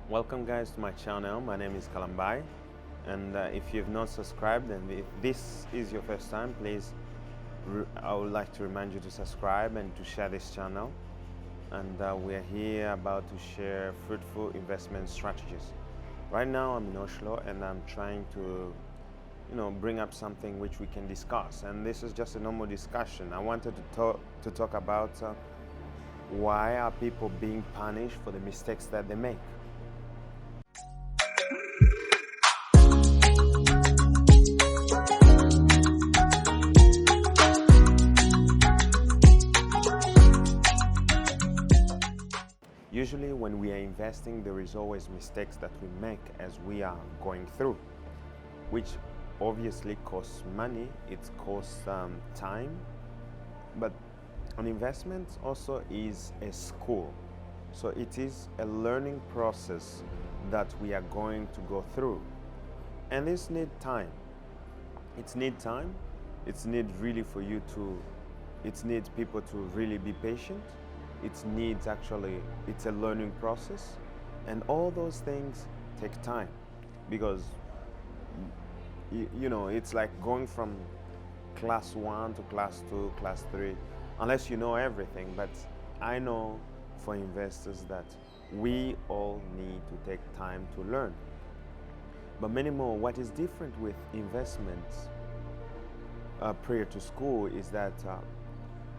Welcome guys to my channel. My name is Kalambai, and if you've not subscribed and if this is your first time, please I would like to remind you to subscribe and to share this channel. And we're here about to share fruitful investment strategies. Right now I'm in Oslo and I'm trying to bring up something which we can discuss, and this is just a normal discussion. I wanted to talk about why are people being punished for the mistakes that they make. Usually when we are investing, there is always mistakes that we make as we are going through, which obviously costs money, it costs time, but an investment also is a school. So it is a learning process that we are going to go through. And this needs time. It's need time. It's need really for you to, it needs people to really be patient. It needs actually, it's a learning process. And all those things take time because, it's like going from class 1 to class 2, class 3, unless you know everything. But I know for investors that we all need to take time to learn. But many more, what is different with investments prior to school is that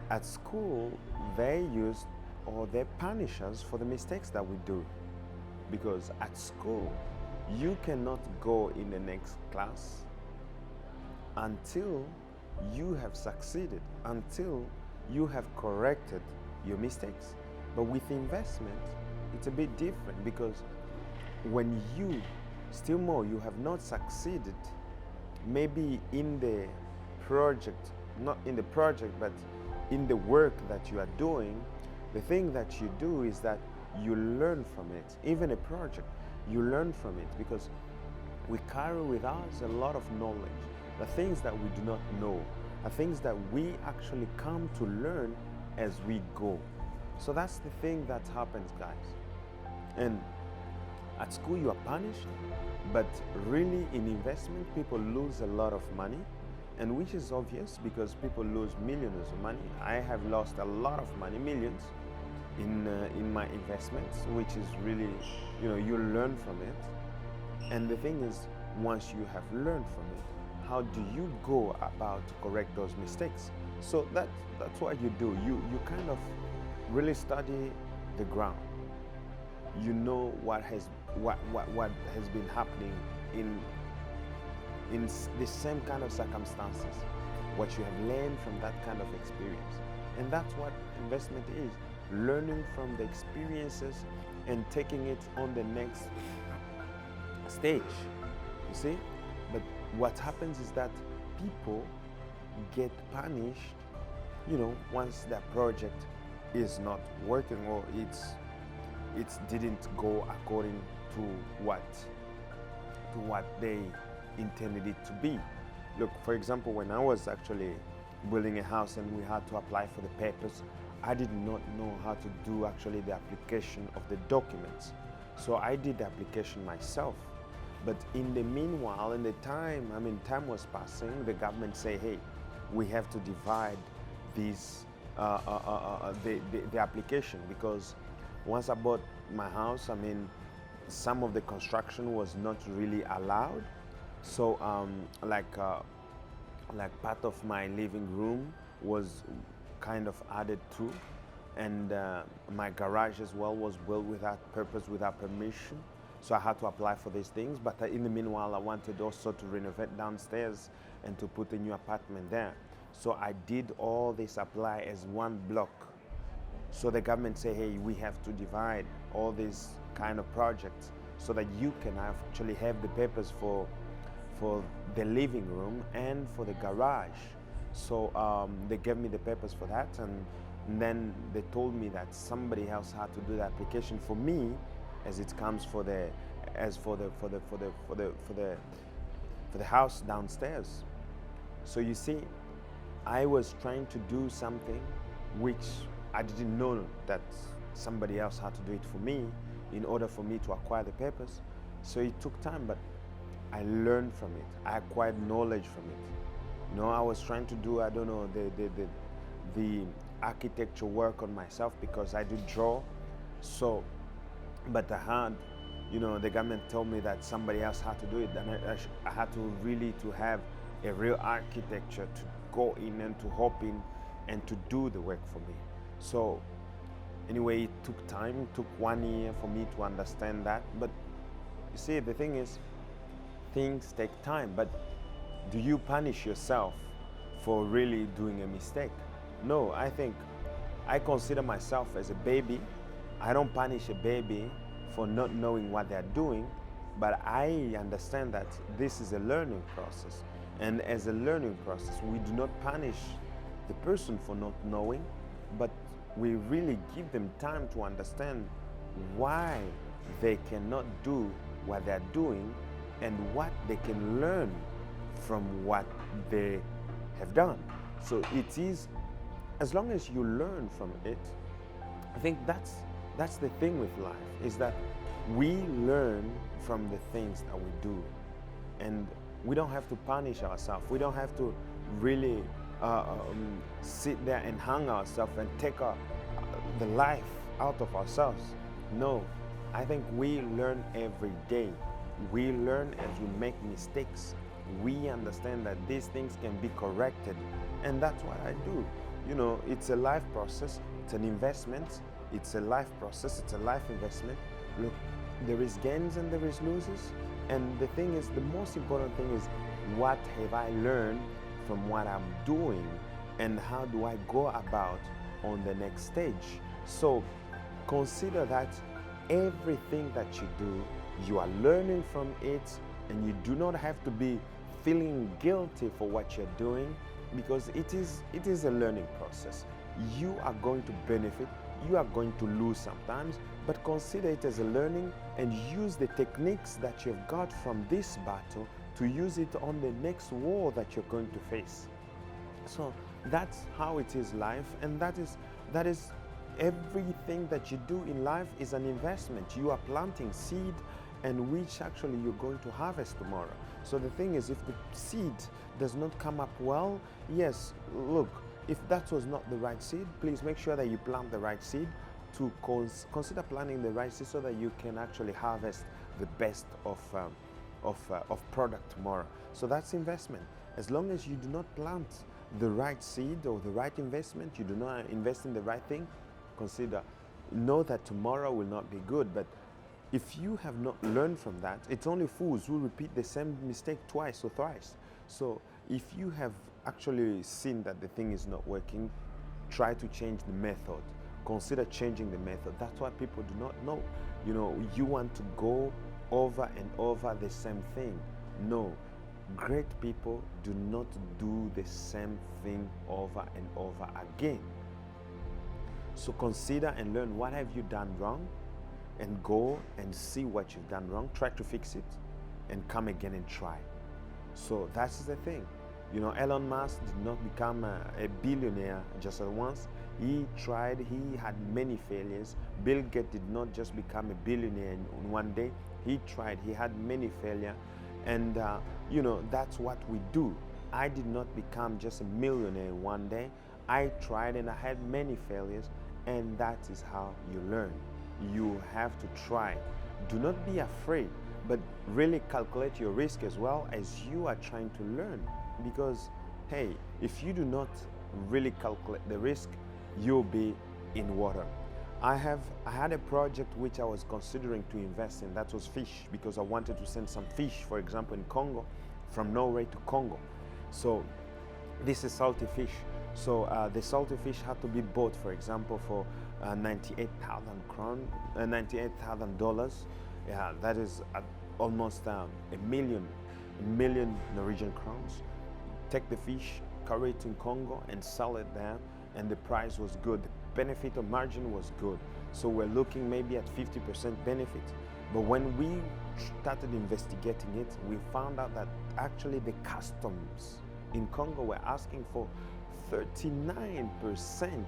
at school they punish us for the mistakes that we do. Because at school you cannot go in the next class until you have succeeded, until you have corrected your mistakes. But with investment, it's a bit different, because when you have not succeeded, maybe in the project, not in the project, but in the work that you are doing, the thing that you do is that you learn from it. Even a project, you learn from it, because we carry with us a lot of knowledge. The things that we do not know are things that we actually come to learn as we go. So that's the thing that happens, guys. And at school you are punished, but really in investment people lose a lot of money, and which is obvious because people lose millions of money. I have lost a lot of money, millions, in my investments, which is really, you learn from it. And the thing is, once you have learned from it, how do you go about to correct those mistakes? So that's what you do. You kind of really study the ground. You know what has been happening in the same kind of circumstances, what you have learned from that kind of experience. And that's what investment is, learning from the experiences and taking it on the next stage, you see. But what happens is that people get punished, once their project is not working, or it didn't go according to what they intended it to be. Look, for example, when I was actually building a house and we had to apply for the papers, I did not know how to do actually the application of the documents. So I did the application myself. But in the meanwhile, in the time, time was passing, the government say, hey, we have to divide these, the application, because once I bought my house, some of the construction was not really allowed. So like part of my living room was kind of added to, and my garage as well was built without purpose, without permission. So I had to apply for these things. But in the meanwhile, I wanted also to renovate downstairs and to put a new apartment there. So I did all this apply as one block. So the government say, hey, we have to divide all these kind of projects so that you can actually have the papers for the living room and for the garage. So they gave me the papers for that, and then they told me that somebody else had to do the application for me, as it comes for the house downstairs. So you see, I was trying to do something which I didn't know that somebody else had to do it for me in order for me to acquire the papers. So it took time, but I learned from it. I acquired knowledge from it. You know, I was trying to do, I don't know, the architecture work on myself because I do draw. So, but I had, you know, the government told me that somebody else had to do it, and I had to really to have a real architecture to go in and to hop in and to do the work for me. So anyway, it took time. It took 1 year for me to understand that. But you see, the thing is, things take time. But do you punish yourself for really doing a mistake? No, I consider myself as a baby. I don't punish a baby for not knowing what they're doing, but I understand that this is a learning process. And as a learning process, we do not punish the person for not knowing, but we really give them time to understand why they cannot do what they're doing and what they can learn from what they have done. So it is, as long as you learn from it, I think that's the thing with life, is that we learn from the things that we do. And we don't have to punish ourselves. We don't have to really sit there and hang ourselves and take the life out of ourselves. No, I think we learn every day. We learn as we make mistakes. We understand that these things can be corrected, and that's what I do. You know, it's a life process. It's an investment. It's a life process. It's a life investment. Look, there is gains and there is losses. And the thing is, the most important thing is, what have I learned from what I'm doing, and how do I go about on the next stage? So consider that everything that you do, you are learning from it, and you do not have to be feeling guilty for what you're doing, because it is a learning process. You are going to benefit, you are going to lose sometimes, but consider it as a learning and use the techniques that you've got from this battle to use it on the next war that you're going to face. So that's how it is life, and that is everything that you do in life is an investment. You are planting seed, and which actually you're going to harvest tomorrow. So the thing is, if the seed does not come up well, yes, look, if that was not the right seed, please make sure that you plant the right seed, to consider planting the right seed so that you can actually harvest the best of product tomorrow. So that's investment. As long as you do not plant the right seed or the right investment, you do not invest in the right thing, know that tomorrow will not be good. But if you have not learned from that, it's only fools who repeat the same mistake twice or thrice. So if you have actually seen that the thing is not working, try to change the method. Consider changing the method. That's what people do not know. You know, you want to go over and over the same thing. No, great people do not do the same thing over and over again. So consider and learn, what have you done wrong, and go and see what you've done wrong, try to fix it, and come again and try. So that's the thing. You know, Elon Musk did not become a billionaire just at once. He tried, he had many failures. Bill Gates did not just become a billionaire in one day. He tried, he had many failures. And you know, that's what we do. I did not become just a millionaire one day. I tried and I had many failures, and that is how you learn. You have to try. Do not be afraid, but really calculate your risk as well as you are trying to learn. Because, hey, if you do not really calculate the risk, you'll be in water. I had a project which I was considering to invest in. That was fish, because I wanted to send some fish, for example, in Congo, from Norway to Congo. So this is salty fish. So the salty fish had to be bought, for example, for $98,000. Yeah, that is almost a million Norwegian crowns. Take the fish, carry it in Congo, and sell it there, and the price was good. The benefit of margin was good. So we're looking maybe at 50% benefit. But when we started investigating it, we found out that actually the customs in Congo were asking for 39%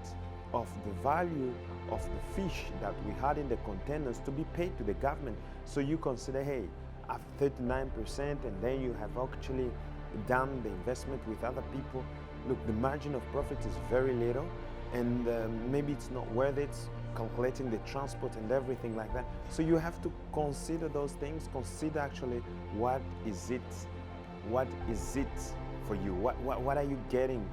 of the value of the fish that we had in the containers to be paid to the government. So you consider, hey, after 39%, and then you have actually done the investment with other people. Look, the margin of profit is very little, and maybe it's not worth it, calculating the transport and everything like that. So you have to consider those things. Consider actually what is it for you? What are you getting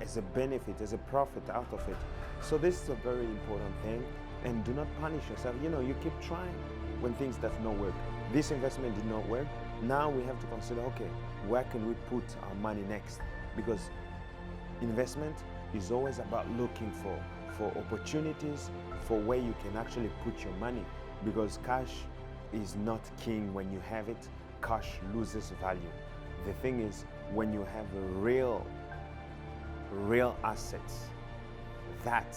as a benefit, as a profit out of it? So this is a very important thing, and do not punish yourself. You keep trying when things does not work. This investment did not work. Now we have to consider, okay, where can we put our money next? Because investment is always about looking for opportunities, for where you can actually put your money, because cash is not king when you have it. Cash loses value. The thing is, when you have real assets, that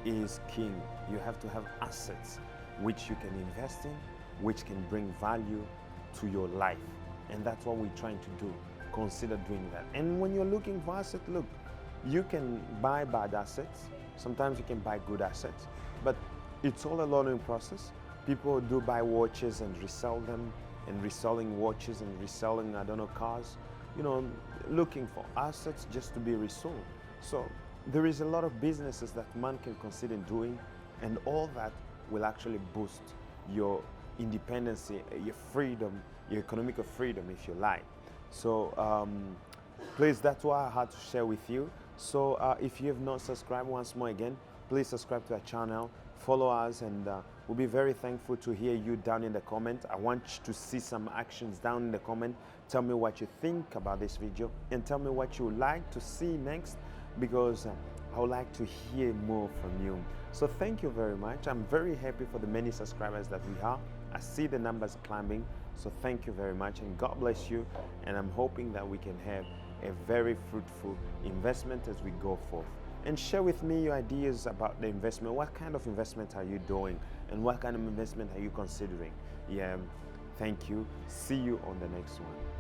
is king. You have to have assets which you can invest in, which can bring value to your life. And that's what we're trying to do. Consider doing that. And when you're looking for assets, look, you can buy bad assets. Sometimes you can buy good assets, but it's all a learning process. People do buy watches and resell them, and reselling watches and reselling, cars, looking for assets just to be resold. So there is a lot of businesses that man can consider doing, and all that will actually boost your independence, your freedom, your economic freedom, if you like. So please, that's what I had to share with you. So if you have not subscribed, once more again, please subscribe to our channel, follow us, and we'll be very thankful to hear you down in the comment. I want you to see some actions down in the comment. Tell me what you think about this video, and tell me what you would like to see next, because I would like to hear more from you. So thank you very much. I'm very happy for the many subscribers that we have. I see the numbers climbing. So thank you very much, and God bless you. And I'm hoping that we can have a very fruitful investment as we go forth. And share with me your ideas about the investment. What kind of investment are you doing? And what kind of investment are you considering? Yeah, thank you. See you on the next one.